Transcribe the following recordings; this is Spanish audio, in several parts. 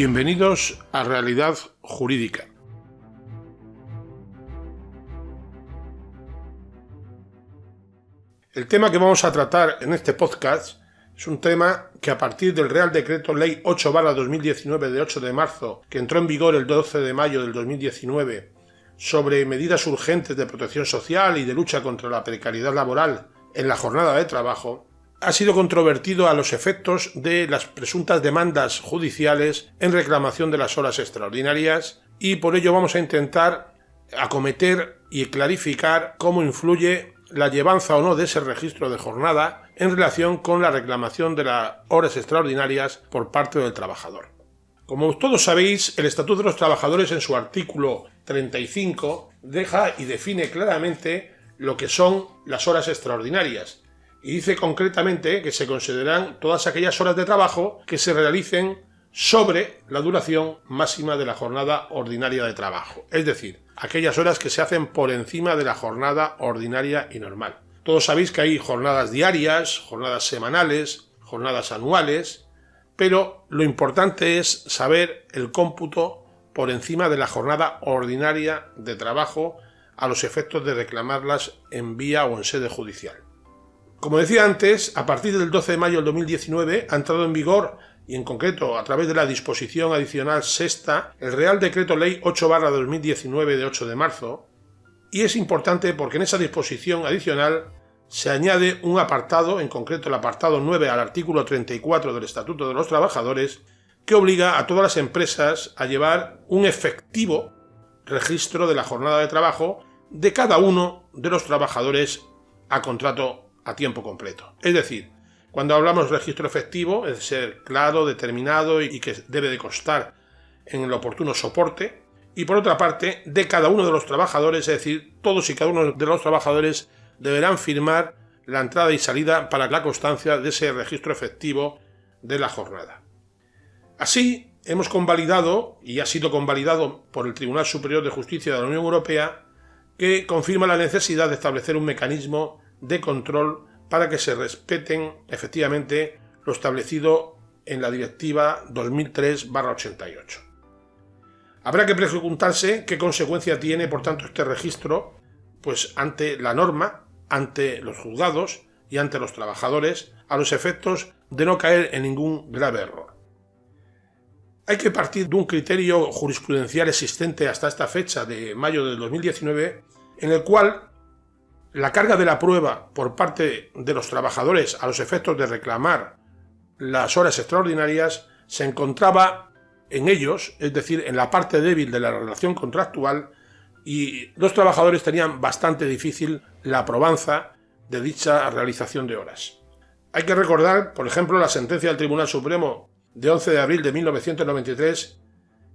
Bienvenidos a Realidad Jurídica. El tema que vamos a tratar en este podcast es un tema que a partir del Real Decreto Ley 8/2019 de 8 de marzo, que entró en vigor el 12 de mayo del 2019, sobre medidas urgentes de protección social y de lucha contra la precariedad laboral en la jornada de trabajo, ha sido controvertido a los efectos de las presuntas demandas judiciales en reclamación de las horas extraordinarias, y por ello vamos a intentar acometer y clarificar cómo influye la llevanza o no de ese registro de jornada en relación con la reclamación de las horas extraordinarias por parte del trabajador. Como todos sabéis, el Estatuto de los Trabajadores en su artículo 35 deja y define claramente lo que son las horas extraordinarias. Y dice concretamente que se considerarán todas aquellas horas de trabajo que se realicen sobre la duración máxima de la jornada ordinaria de trabajo. Es decir, aquellas horas que se hacen por encima de la jornada ordinaria y normal. Todos sabéis que hay jornadas diarias, jornadas semanales, jornadas anuales, pero lo importante es saber el cómputo por encima de la jornada ordinaria de trabajo a los efectos de reclamarlas en vía o en sede judicial. Como decía antes, a partir del 12 de mayo del 2019 ha entrado en vigor, y en concreto a través de la disposición adicional sexta, el Real Decreto Ley 8/2019 de 8 de marzo, y es importante porque en esa disposición adicional se añade un apartado, en concreto el apartado 9 al artículo 34 del Estatuto de los Trabajadores, que obliga a todas las empresas a llevar un efectivo registro de la jornada de trabajo de cada uno de los trabajadores a contrato a tiempo completo. Es decir, cuando hablamos de registro efectivo, es de ser claro, determinado y que debe de constar en el oportuno soporte, y por otra parte, de cada uno de los trabajadores, es decir, todos y cada uno de los trabajadores deberán firmar la entrada y salida para la constancia de ese registro efectivo de la jornada. Así, hemos convalidado, y ha sido convalidado por el Tribunal Superior de Justicia de la Unión Europea, que confirma la necesidad de establecer un mecanismo de control para que se respeten efectivamente lo establecido en la Directiva 2003/88. Habrá que preguntarse qué consecuencia tiene, por tanto, este registro pues ante la norma, ante los juzgados y ante los trabajadores, a los efectos de no caer en ningún grave error. Hay que partir de un criterio jurisprudencial existente hasta esta fecha de mayo del 2019, en el cual la carga de la prueba por parte de los trabajadores a los efectos de reclamar las horas extraordinarias se encontraba en ellos, es decir, en la parte débil de la relación contractual, y los trabajadores tenían bastante difícil la probanza de dicha realización de horas. Hay que recordar, por ejemplo, la sentencia del Tribunal Supremo de 11 de abril de 1993,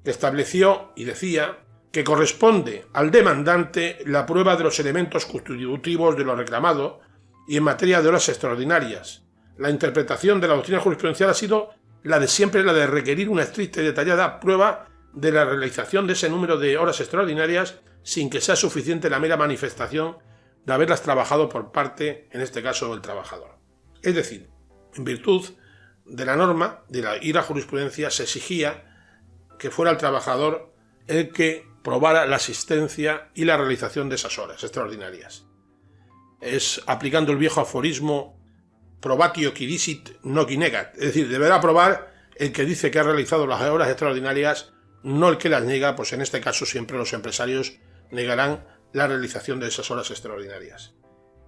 que estableció y decía que corresponde al demandante la prueba de los elementos constitutivos de lo reclamado, y en materia de horas extraordinarias, la interpretación de la doctrina jurisprudencial ha sido la de siempre, la de requerir una estricta y detallada prueba de la realización de ese número de horas extraordinarias sin que sea suficiente la mera manifestación de haberlas trabajado por parte, en este caso, del trabajador. Es decir, en virtud de la norma y la jurisprudencia se exigía que fuera el trabajador el que probara la existencia y la realización de esas horas extraordinarias. Es aplicando el viejo aforismo probatio qui dicit no qui negat, es decir, deberá probar el que dice que ha realizado las horas extraordinarias, no el que las niega, pues en este caso siempre los empresarios negarán la realización de esas horas extraordinarias.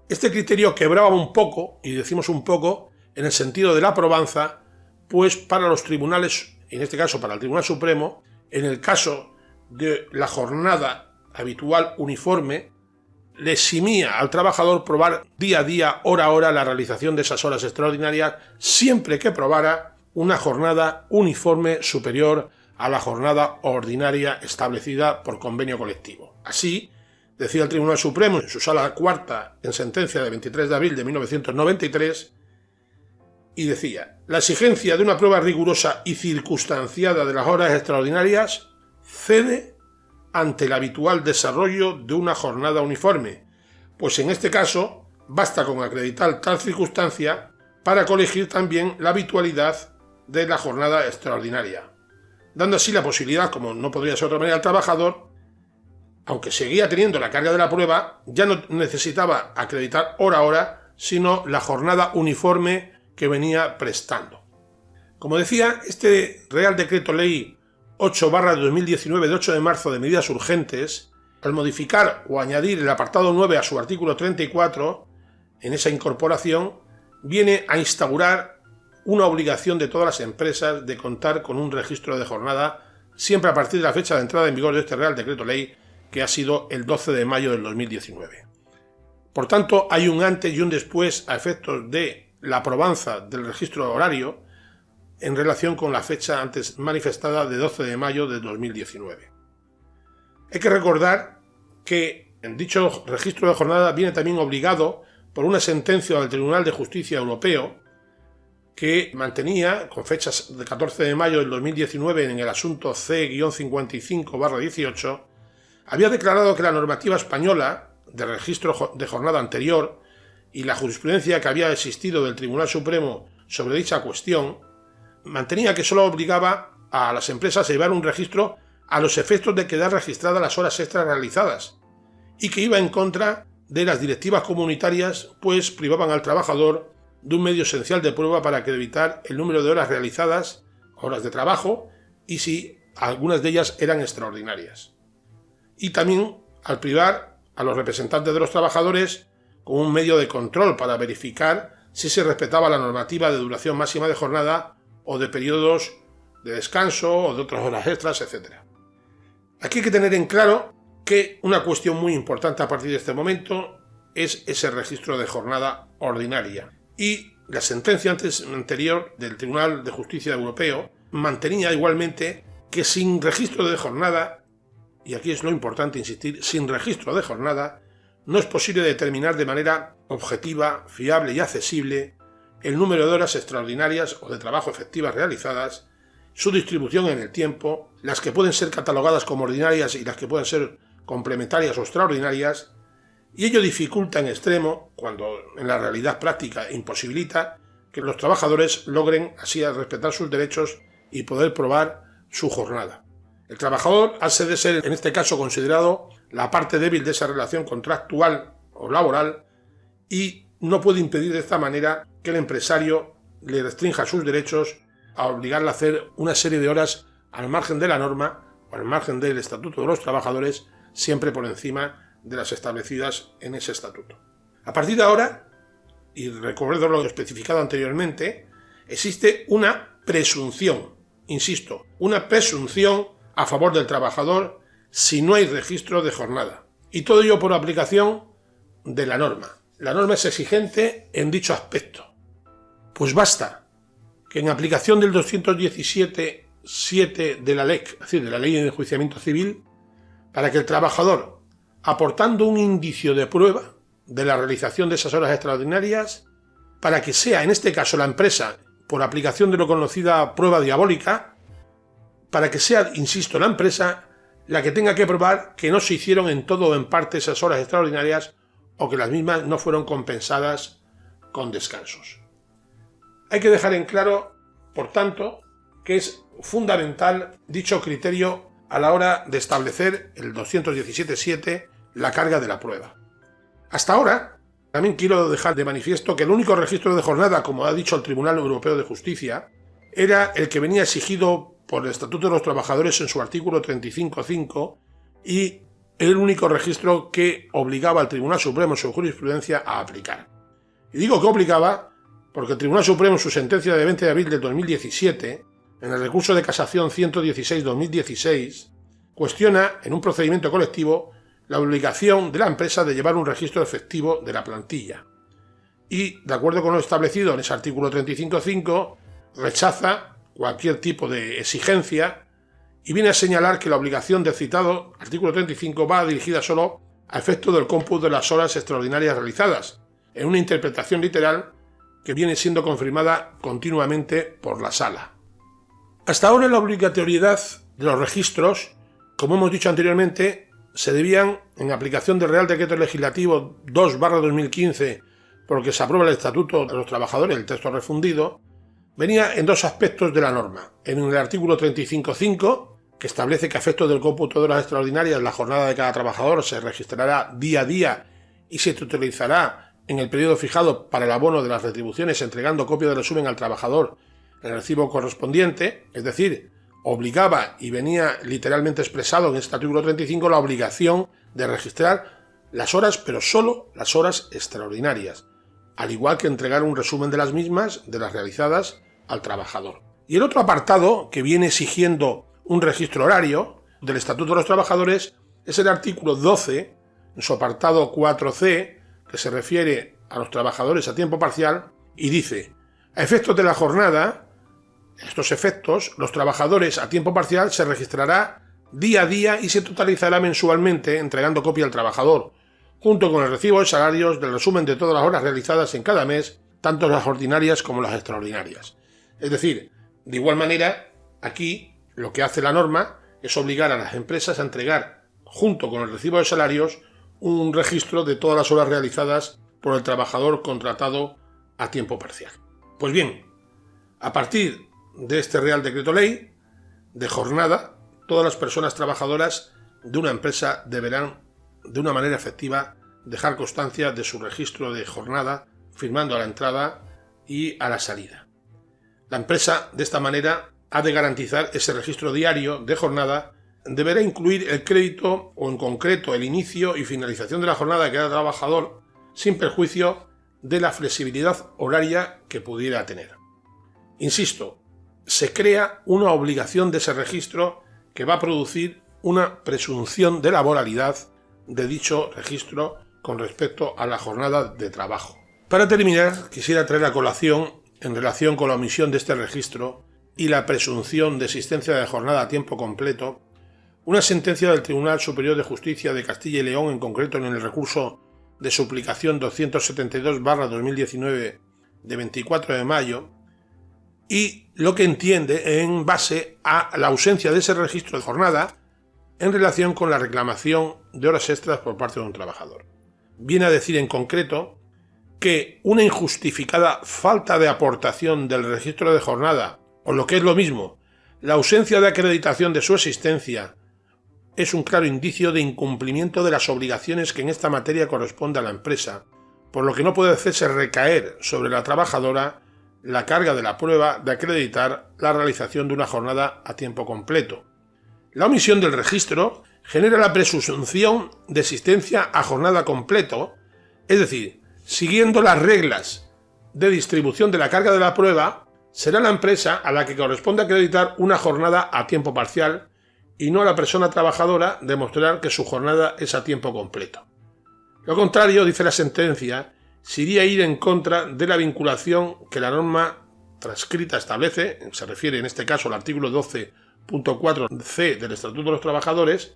Este criterio quebraba un poco, y decimos un poco, en el sentido de la probanza, pues para los tribunales, en este caso para el Tribunal Supremo, en el caso de la jornada habitual uniforme, le eximía al trabajador probar día a día, hora a hora, la realización de esas horas extraordinarias, siempre que probara una jornada uniforme superior a la jornada ordinaria establecida por convenio colectivo. Así, decía el Tribunal Supremo en su sala cuarta en sentencia de 23 de abril de 1993, y decía: la exigencia de una prueba rigurosa y circunstanciada de las horas extraordinarias cede ante el habitual desarrollo de una jornada uniforme, pues en este caso basta con acreditar tal circunstancia para colegir también la habitualidad de la jornada extraordinaria. dando así la posibilidad, como no podría ser de otra manera, al trabajador, aunque seguía teniendo la carga de la prueba, ya no necesitaba acreditar hora a hora, sino la jornada uniforme que venía prestando. Como decía, este Real Decreto Ley 8/2019 de 8 de marzo de medidas urgentes, al modificar o añadir el apartado 9 a su artículo 34, en esa incorporación, viene a instaurar una obligación de todas las empresas de contar con un registro de jornada siempre a partir de la fecha de entrada en vigor de este Real Decreto Ley, que ha sido el 12 de mayo del 2019. Por tanto, hay un antes y un después a efectos de la aprobanza del registro horario en relación con la fecha antes manifestada de 12 de mayo de 2019. Hay que recordar que en dicho registro de jornada viene también obligado por una sentencia del Tribunal de Justicia Europeo que mantenía, con fechas de 14 de mayo del 2019 en el asunto C-55/18, había declarado que la normativa española de registro de jornada anterior y la jurisprudencia que había existido del Tribunal Supremo sobre dicha cuestión mantenía que solo obligaba a las empresas a llevar un registro a los efectos de quedar registradas las horas extras realizadas y que iba en contra de las directivas comunitarias, pues privaban al trabajador de un medio esencial de prueba para acreditar el número de horas realizadas, horas de trabajo, y si algunas de ellas eran extraordinarias. Y también al privar a los representantes de los trabajadores con un medio de control para verificar si se respetaba la normativa de duración máxima de jornada o de periodos de descanso o de otras horas extras, etc. Aquí hay que tener en claro que una cuestión muy importante a partir de este momento es ese registro de jornada ordinaria. Y la sentencia anterior del Tribunal de Justicia Europeo mantenía igualmente que sin registro de jornada, y aquí es lo importante insistir, sin registro de jornada no es posible determinar de manera objetiva, fiable y accesible el número de horas extraordinarias o de trabajo efectivas realizadas, su distribución en el tiempo, las que pueden ser catalogadas como ordinarias y las que pueden ser complementarias o extraordinarias, y ello dificulta en extremo, cuando en la realidad práctica imposibilita, que los trabajadores logren así respetar sus derechos y poder probar su jornada. El trabajador ha de ser en este caso considerado la parte débil de esa relación contractual o laboral y no puede impedir de esta manera que el empresario le restrinja sus derechos a obligarle a hacer una serie de horas al margen de la norma o al margen del Estatuto de los Trabajadores, siempre por encima de las establecidas en ese estatuto. A partir de ahora, y recuerdo lo especificado anteriormente, existe una presunción, insisto, una presunción a favor del trabajador si no hay registro de jornada. Y todo ello por aplicación de la norma. La norma es exigente en dicho aspecto. Pues basta que en aplicación del 217.7 de la LEC, es decir, de la Ley de Enjuiciamiento Civil, para que el trabajador, aportando un indicio de prueba de la realización de esas horas extraordinarias, para que sea en este caso la empresa, por aplicación de lo conocida prueba diabólica, para que sea, insisto, la empresa la que tenga que probar que no se hicieron en todo o en parte esas horas extraordinarias o que las mismas no fueron compensadas con descansos. Hay que dejar en claro, por tanto, que es fundamental dicho criterio a la hora de establecer el 217.7, la carga de la prueba. Hasta ahora, también quiero dejar de manifiesto que el único registro de jornada, como ha dicho el Tribunal Europeo de Justicia, era el que venía exigido por el Estatuto de los Trabajadores en su artículo 35.5 y el único registro que obligaba al Tribunal Supremo en su jurisprudencia a aplicar. Y digo que obligaba porque el Tribunal Supremo en su sentencia de 20 de abril de 2017, en el recurso de casación 116-2016, cuestiona en un procedimiento colectivo la obligación de la empresa de llevar un registro efectivo de la plantilla. Y, de acuerdo con lo establecido en ese artículo 35.5, rechaza cualquier tipo de exigencia y viene a señalar que la obligación del citado artículo 35 va dirigida solo a efecto del cómputo de las horas extraordinarias realizadas, en una interpretación literal que viene siendo confirmada continuamente por la Sala. Hasta ahora la obligatoriedad de los registros, como hemos dicho anteriormente, se debían, en aplicación del Real Decreto Legislativo 2/2015, por el que se aprueba el Estatuto de los Trabajadores, el texto refundido, venía en dos aspectos de la norma. En el artículo 35.5, que establece que a efectos del cómputo de horas extraordinarias la jornada de cada trabajador se registrará día a día y se totalizará en el periodo fijado para el abono de las retribuciones, entregando copia del resumen al trabajador en el recibo correspondiente, es decir, obligaba y venía literalmente expresado en este artículo 35 la obligación de registrar las horas, pero solo las horas extraordinarias, al igual que entregar un resumen de las mismas, de las realizadas, al trabajador. Y el otro apartado que viene exigiendo un registro horario del Estatuto de los Trabajadores es el artículo 12, en su apartado 4c, que se refiere a los trabajadores a tiempo parcial, y dice: a efectos de la jornada, estos efectos, los trabajadores a tiempo parcial se registrará día a día y se totalizará mensualmente, entregando copia al trabajador, junto con el recibo de salarios del resumen de todas las horas realizadas en cada mes, tanto las ordinarias como las extraordinarias. Es decir, de igual manera, aquí lo que hace la norma es obligar a las empresas a entregar, junto con el recibo de salarios, un registro de todas las horas realizadas por el trabajador contratado a tiempo parcial. Pues bien, a partir de este Real Decreto Ley de jornada, todas las personas trabajadoras de una empresa deberán, de una manera efectiva, dejar constancia de su registro de jornada, firmando a la entrada y a la salida. La empresa, de esta manera, ha de garantizar ese registro diario de jornada, deberá incluir el crédito o, en concreto, el inicio y finalización de la jornada de cada trabajador, sin perjuicio de la flexibilidad horaria que pudiera tener. Insisto, se crea una obligación de ese registro que va a producir una presunción de laboralidad de dicho registro con respecto a la jornada de trabajo. Para terminar, quisiera traer a colación, en relación con la omisión de este registro y la presunción de existencia de jornada a tiempo completo, una sentencia del Tribunal Superior de Justicia de Castilla y León, en concreto en el recurso de suplicación 272/2019 de 24 de mayo, y lo que entiende en base a la ausencia de ese registro de jornada en relación con la reclamación de horas extras por parte de un trabajador. Viene a decir en concreto que una injustificada falta de aportación del registro de jornada, o lo que es lo mismo, la ausencia de acreditación de su existencia, es un claro indicio de incumplimiento de las obligaciones que en esta materia corresponde a la empresa, por lo que no puede hacerse recaer sobre la trabajadora la carga de la prueba de acreditar la realización de una jornada a tiempo completo. La omisión del registro genera la presunción de existencia a jornada completo, es decir, siguiendo las reglas de distribución de la carga de la prueba, será la empresa a la que corresponde acreditar una jornada a tiempo parcial y no a la persona trabajadora demostrar que su jornada es a tiempo completo. Lo contrario, dice la sentencia, sería ir en contra de la vinculación que la norma transcrita establece, se refiere en este caso al artículo 12.4c del Estatuto de los Trabajadores,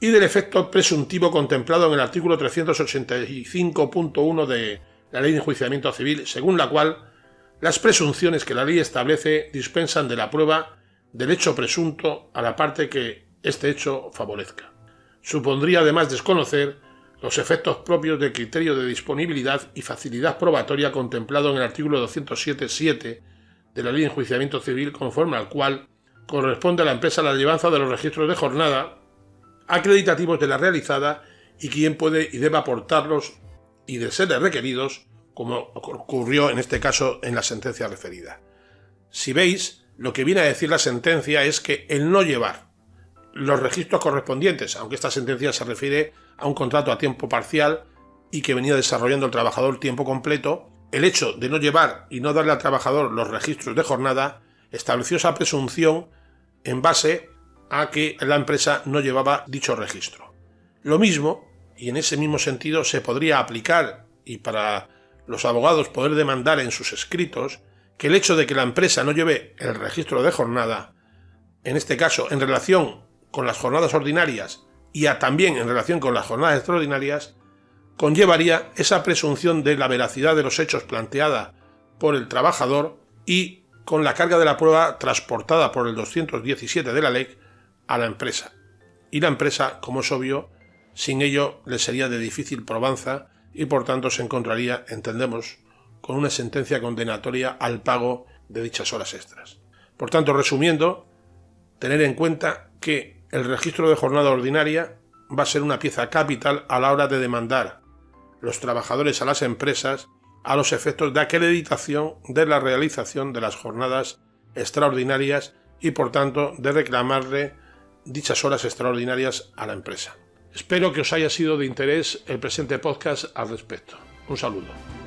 y del efecto presuntivo contemplado en el artículo 385.1 de la Ley de Enjuiciamiento Civil, según la cual las presunciones que la ley establece dispensan de la prueba del hecho presunto a la parte que este hecho favorezca. Supondría además desconocer los efectos propios del criterio de disponibilidad y facilidad probatoria contemplado en el artículo 207.7 de la Ley de Enjuiciamiento Civil, conforme al cual corresponde a la empresa la llevanza de los registros de jornada acreditativos de la realizada y quien puede y debe aportarlos y de ser requeridos, como ocurrió en este caso en la sentencia referida. Si veis, lo que viene a decir la sentencia es que el no llevar los registros correspondientes, aunque esta sentencia se refiere a un contrato a tiempo parcial y que venía desarrollando el trabajador tiempo completo, el hecho de no llevar y no darle al trabajador los registros de jornada estableció esa presunción en base a que la empresa no llevaba dicho registro. Lo mismo, y en ese mismo sentido, se podría aplicar, y para los abogados poder demandar en sus escritos, que el hecho de que la empresa no lleve el registro de jornada, en este caso en relación con las jornadas ordinarias y también en relación con las jornadas extraordinarias, conllevaría esa presunción de la veracidad de los hechos planteada por el trabajador y con la carga de la prueba transportada por el 217 de la ley a la empresa. Y la empresa, como es obvio, sin ello le sería de difícil probanza y por tanto se encontraría, entendemos, con una sentencia condenatoria al pago de dichas horas extras. Por tanto, resumiendo, tener en cuenta que el registro de jornada ordinaria va a ser una pieza capital a la hora de demandar los trabajadores a las empresas a los efectos de acreditación de la realización de las jornadas extraordinarias y, por tanto, de reclamarle dichas horas extraordinarias a la empresa. Espero que os haya sido de interés el presente podcast al respecto. Un saludo.